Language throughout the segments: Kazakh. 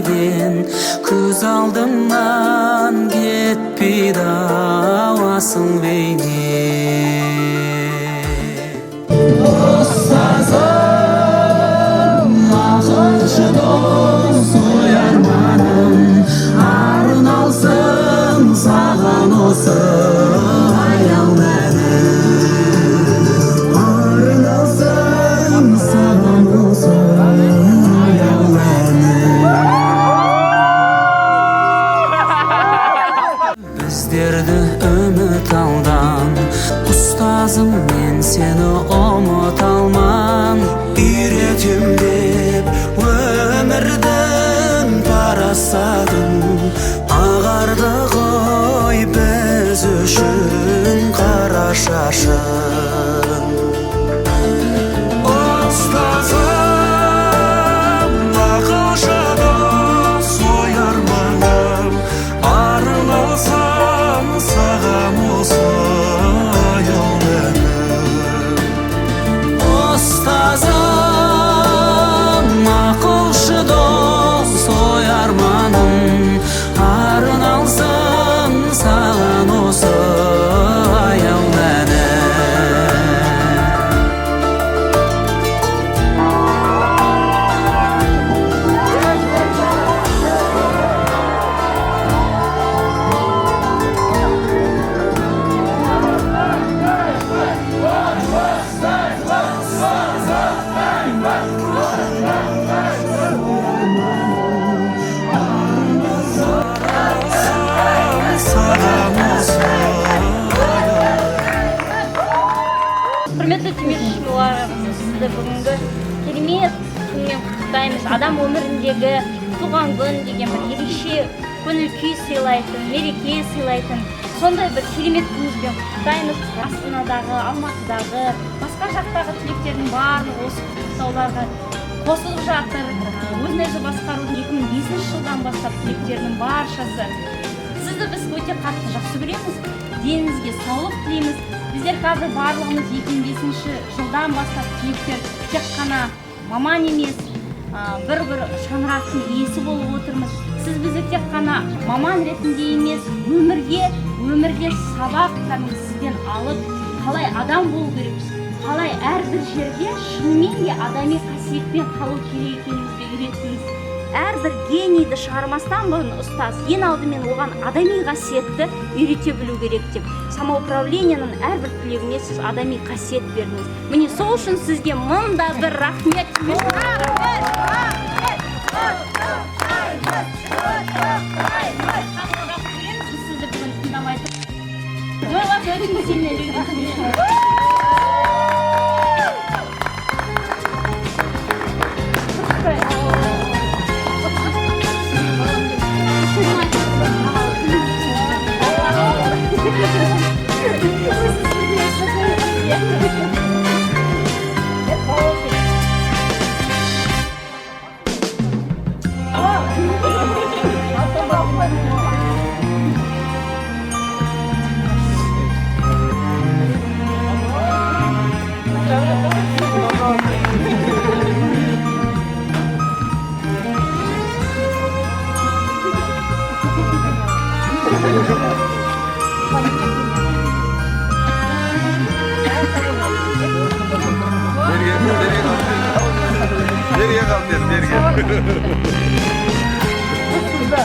берген, көз алдымнан кетпейді ауасың бейне. Ұстазым, ақылшы дос, ой арманым, арын алсын саған осы аял мәнім. Арын алсын саған осы аял мәнім. Біздерді үміт алдан, ұстазым мен сені ұмыта алман. Үйретем деп өмірдің парасатын, ағарды ғой біз үшін қара шашын. Ұстазым, ақылшы дос, ой арманым, арын алсам саған осы аял мәнім. Ұстазым, ақылшы дос, ой арманым, арын алсын саған осы аял мәнім. Құрметті демеушілеріміз, сізді бүгінгі керемет күнмен құттықтаймыз. Адам өміріндегі туған күн деген бір ерекше көңіл күй сыйлайтын, мереке сыйлайтын сондай бір керемет күніңізбен құттықтаймыз. Астанадағы, Алматыдағы, басқа жақтағы түлектердің барлығы осы құттықтауларға қосылып жатыр. Өзін-өзі басқарудың 2005 жылдан бастап түлектердің баршасы. Сізді біз өте қатты жақсы көреміз. Деніңізге саулық тілейміз. Біздер қазір барлығымыз 2005 жылдан бастап түлектер тек қана маман емес, бір шаңырақтың иесі болып отырмыз. Сіз бізді тек қана маман ретінде емес, өмірде сабақтарын сізден алып, қалай адам болу керекпіз, қалай әрбір жерде шынымен де адами қасиетпен қалу керек екенімізді үйреттіңіз. Әрбір генийді шығармастан бұрын ұстаз ең алдымен оған адами қасиетті үйрете білу керек деп. Самоуправлениенің әрбір түлегіне сіз адами қасиет бердіңіз. Міне сол үшін сізге мыңда бір рахмет. Біз сізді бүгін тыңдамай тұрмыз.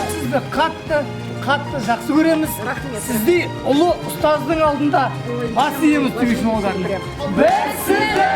Сізді қатты жақсы көреміз. Сізді ұлы ұстаздың алдында бас иеміз демекші болғанына. Біз сізді